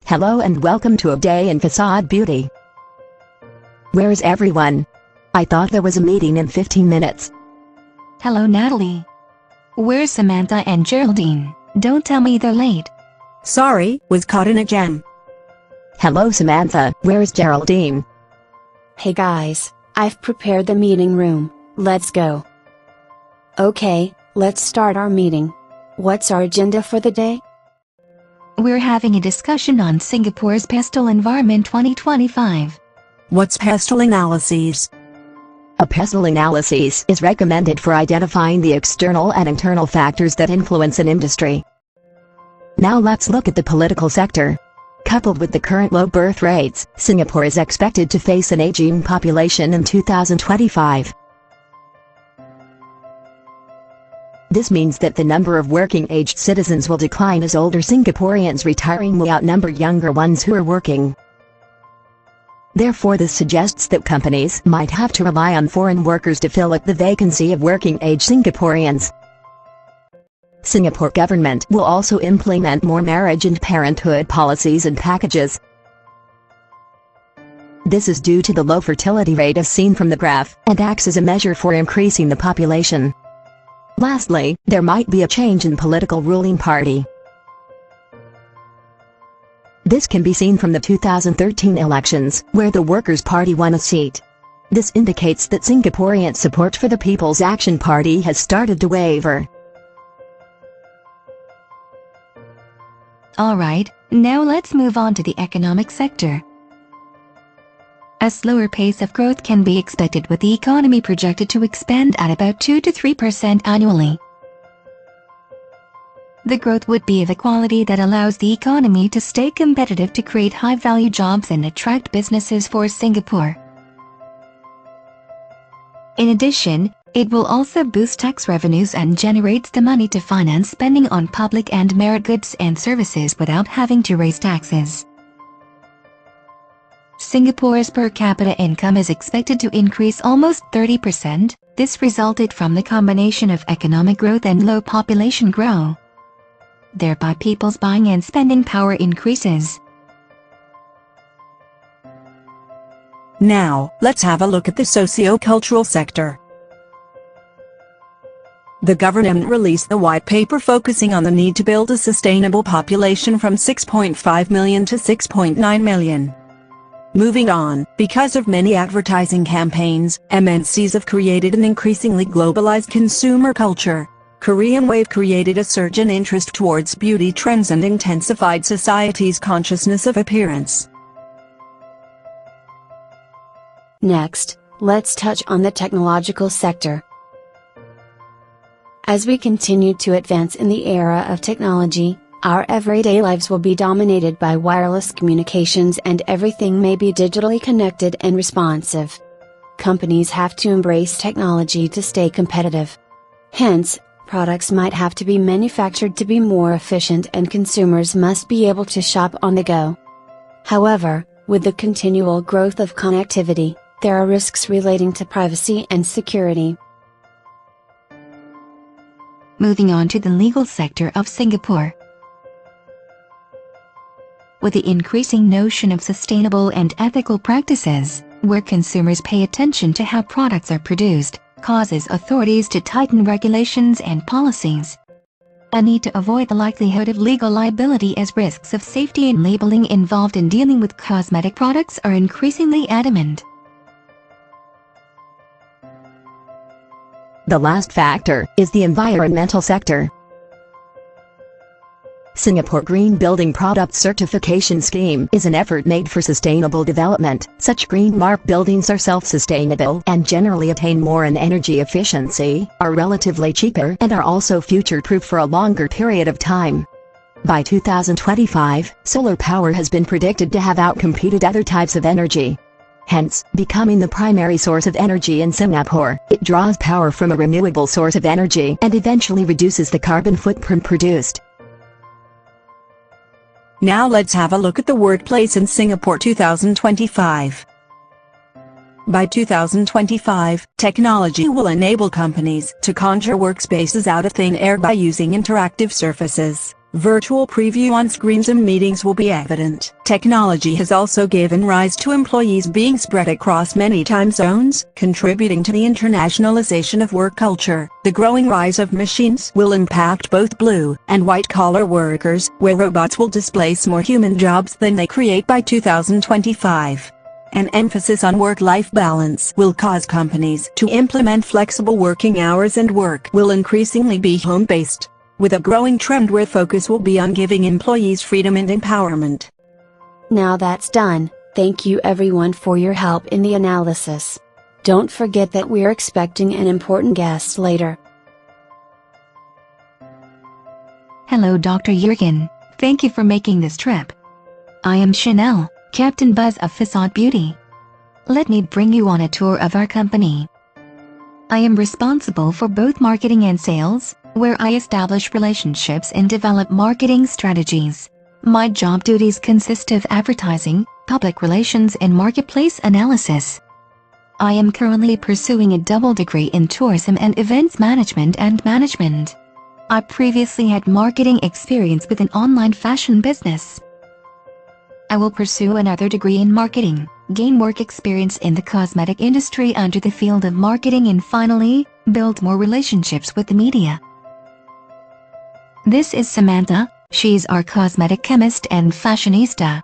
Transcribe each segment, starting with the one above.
Hello and welcome to a day in Facade Beauty. Where's everyone? I thought there was a meeting in 15 minutes. Hello Natalie. Where's Samantha and Geraldine? Don't tell me they're late. Sorry, was caught in a jam. Hello Samantha, where's Geraldine? Hey guys, I've prepared the meeting room, let's go. Okay, let's start our meeting. What's our agenda for the day? We're having a discussion on Singapore's Pestle Environment 2025. What's pestle analyses? A pestle analysis is recommended for identifying the external and internal factors that influence an industry. Now let's look at the political sector. Coupled with the current low birth rates, Singapore is expected to face an aging population in 2025. This means that the number of working-aged citizens will decline as older Singaporeans retiring will outnumber younger ones who are working. Therefore, this suggests that companies might have to rely on foreign workers to fill up the vacancy of working-age Singaporeans. Singapore government will also implement more marriage and parenthood policies and packages. This is due to the low fertility rate as seen from the graph, and acts as a measure for increasing the population. Lastly, there might be a change in political ruling party. This can be seen from the 2013 elections, where the Workers' Party won a seat. This indicates that Singaporean support for the People's Action Party has started to waver. Alright, now let's move on to the economic sector. A slower pace of growth can be expected with the economy projected to expand at about 2 to 3% annually. The growth would be of a quality that allows the economy to stay competitive to create high-value jobs and attract businesses for Singapore. In addition, it will also boost tax revenues and generates the money to finance spending on public and merit goods and services without having to raise taxes. Singapore's per capita income is expected to increase almost 30%. This resulted from the combination of economic growth and low population growth. Thereby people's buying and spending power increases. Now, let's have a look at the socio-cultural sector. The government released the white paper focusing on the need to build a sustainable population from 6.5 million to 6.9 million. Moving on, because of many advertising campaigns, MNCs have created an increasingly globalized consumer culture. Korean Wave created a surge in interest towards beauty trends and intensified society's consciousness of appearance. Next, let's touch on the technological sector. As we continue to advance in the era of technology, our everyday lives will be dominated by wireless communications and everything may be digitally connected and responsive. Companies have to embrace technology to stay competitive. Hence, products might have to be manufactured to be more efficient and consumers must be able to shop on the go. However, with the continual growth of connectivity, there are risks relating to privacy and security. Moving on to the legal sector of Singapore. With the increasing notion of sustainable and ethical practices, where consumers pay attention to how products are produced, causes authorities to tighten regulations and policies. A need to avoid the likelihood of legal liability as risks of safety and labeling involved in dealing with cosmetic products are increasingly adamant. The last factor is the environmental sector. Singapore Green Building Product Certification Scheme is an effort made for sustainable development. Such green mark buildings are self-sustainable and generally attain more in energy efficiency, are relatively cheaper and are also future-proof for a longer period of time. By 2025, solar power has been predicted to have outcompeted other types of energy. Hence, becoming the primary source of energy in Singapore, it draws power from a renewable source of energy and eventually reduces the carbon footprint produced. Now let's have a look at the workplace in Singapore 2025. By 2025, technology will enable companies to conjure workspaces out of thin air by using interactive surfaces. Virtual preview on screens and meetings will be evident. Technology has also given rise to employees being spread across many time zones, contributing to the internationalization of work culture. The growing rise of machines will impact both blue and white-collar workers, where robots will displace more human jobs than they create by 2025. An emphasis on work-life balance will cause companies to implement flexible working hours, and work will increasingly be home-based, with a growing trend where focus will be on giving employees freedom and empowerment. Now that's done, thank you everyone for your help in the analysis. Don't forget that we're expecting an important guest later. Hello Dr. Jurgen, thank you for making this trip. I am Chanel, Captain Buzz of Facade Beauty. Let me bring you on a tour of our company. I am responsible for both marketing and sales, where I establish relationships and develop marketing strategies. My job duties consist of advertising, public relations and marketplace analysis. I am currently pursuing a double degree in tourism and events management and management. I previously had marketing experience with an online fashion business. I will pursue another degree in marketing, gain work experience in the cosmetic industry under the field of marketing, and finally, build more relationships with the media. This is Samantha, she's our cosmetic chemist and fashionista.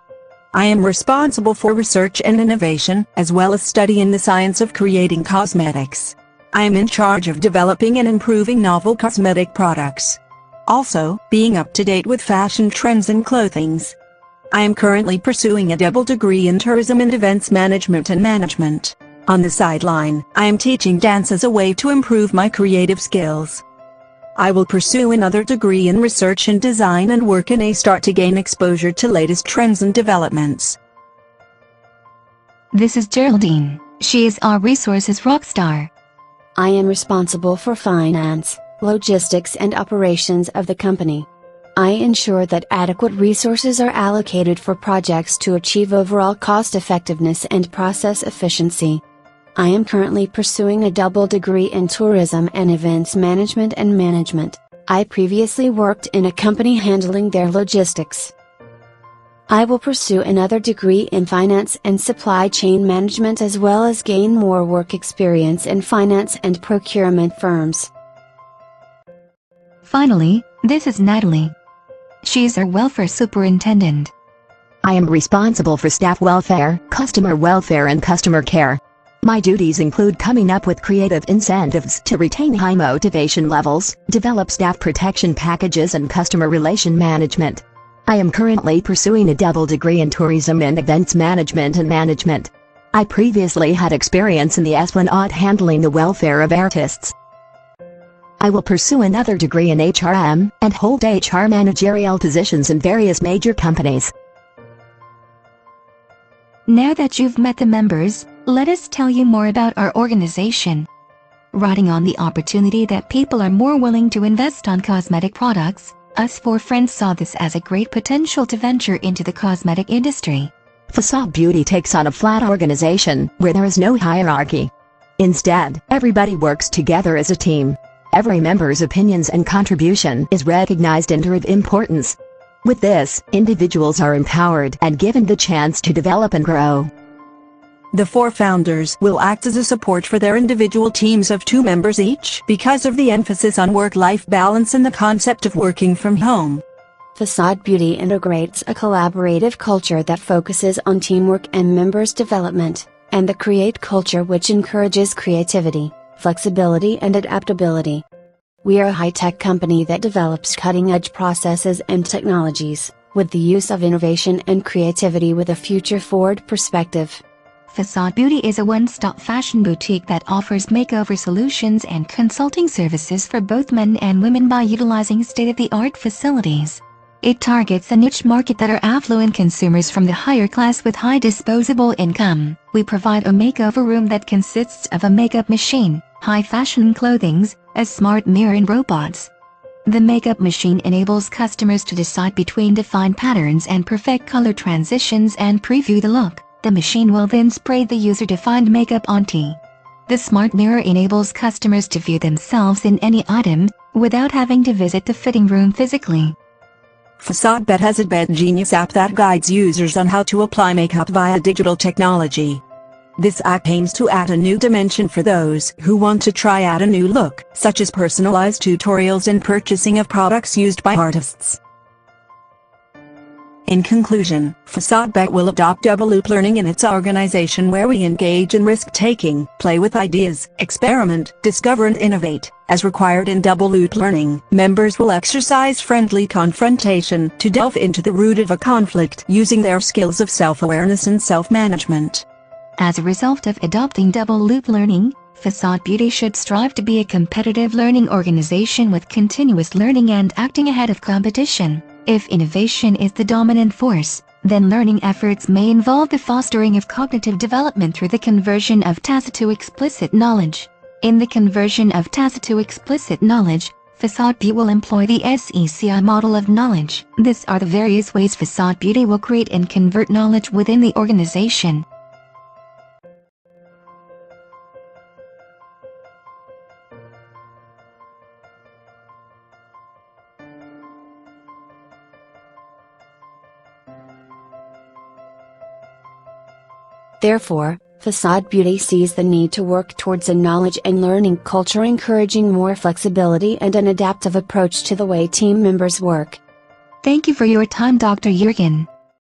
I am responsible for research and innovation, as well as study in the science of creating cosmetics. I am in charge of developing and improving novel cosmetic products. Also, being up to date with fashion trends and clothings. I am currently pursuing a double degree in tourism and events management and management. On the sideline, I am teaching dance as a way to improve my creative skills. I will pursue another degree in research and design and work in a start to gain exposure to latest trends and developments. This is Geraldine, she is our resources rockstar. I am responsible for finance, logistics and operations of the company. I ensure that adequate resources are allocated for projects to achieve overall cost effectiveness and process efficiency. I am currently pursuing a double degree in tourism and events management and management. I previously worked in a company handling their logistics. I will pursue another degree in finance and supply chain management, as well as gain more work experience in finance and procurement firms. Finally, this is Natalie. She's our welfare superintendent. I am responsible for staff welfare, customer welfare and customer care. My duties include coming up with creative incentives to retain high motivation levels, develop staff protection packages and customer relation management. I am currently pursuing a double degree in tourism and events management and management. I previously had experience in the Esplanade handling the welfare of artists. I will pursue another degree in HRM and hold HR managerial positions in various major companies. Now that you've met the members, let us tell you more about our organization. Riding on the opportunity that people are more willing to invest on cosmetic products, us four friends saw this as a great potential to venture into the cosmetic industry. Facade Beauty takes on a flat organization where there is no hierarchy. Instead, everybody works together as a team. Every member's opinions and contribution is recognized and are of importance. With this, individuals are empowered and given the chance to develop and grow. The four founders will act as a support for their individual teams of 2 members each, because of the emphasis on work-life balance and the concept of working from home. Facade Beauty integrates a collaborative culture that focuses on teamwork and members' development, and the create culture which encourages creativity, flexibility and adaptability. We are a high-tech company that develops cutting-edge processes and technologies, with the use of innovation and creativity with a future-forward perspective. Facade Beauty is a one-stop fashion boutique that offers makeover solutions and consulting services for both men and women by utilizing state-of-the-art facilities. It targets a niche market that are affluent consumers from the higher class with high disposable income. We provide a makeover room that consists of a makeup machine, high-fashion clothing, a smart mirror and robots. The makeup machine enables customers to decide between defined patterns and perfect color transitions and preview the look. The machine will then spray the user-defined makeup onto. The smart mirror enables customers to view themselves in any item, without having to visit the fitting room physically. FacadeBet has a bed genius app that guides users on how to apply makeup via digital technology. This app aims to add a new dimension for those who want to try out a new look, such as personalized tutorials and purchasing of products used by artists. In conclusion, FacadeBet will adopt double loop learning in its organization, where we engage in risk-taking, play with ideas, experiment, discover and innovate. As required in double loop learning, members will exercise friendly confrontation to delve into the root of a conflict using their skills of self-awareness and self-management. As a result of adopting double loop learning, Facade Beauty should strive to be a competitive learning organization with continuous learning and acting ahead of competition. If innovation is the dominant force, then learning efforts may involve the fostering of cognitive development through the conversion of tacit to explicit knowledge. In the conversion of tacit to explicit knowledge, Facade Beauty will employ the SECI model of knowledge. These are the various ways Facade Beauty will create and convert knowledge within the organization. Therefore, Facade Beauty sees the need to work towards a knowledge and learning culture encouraging more flexibility and an adaptive approach to the way team members work. Thank you for your time, Dr. Jurgen.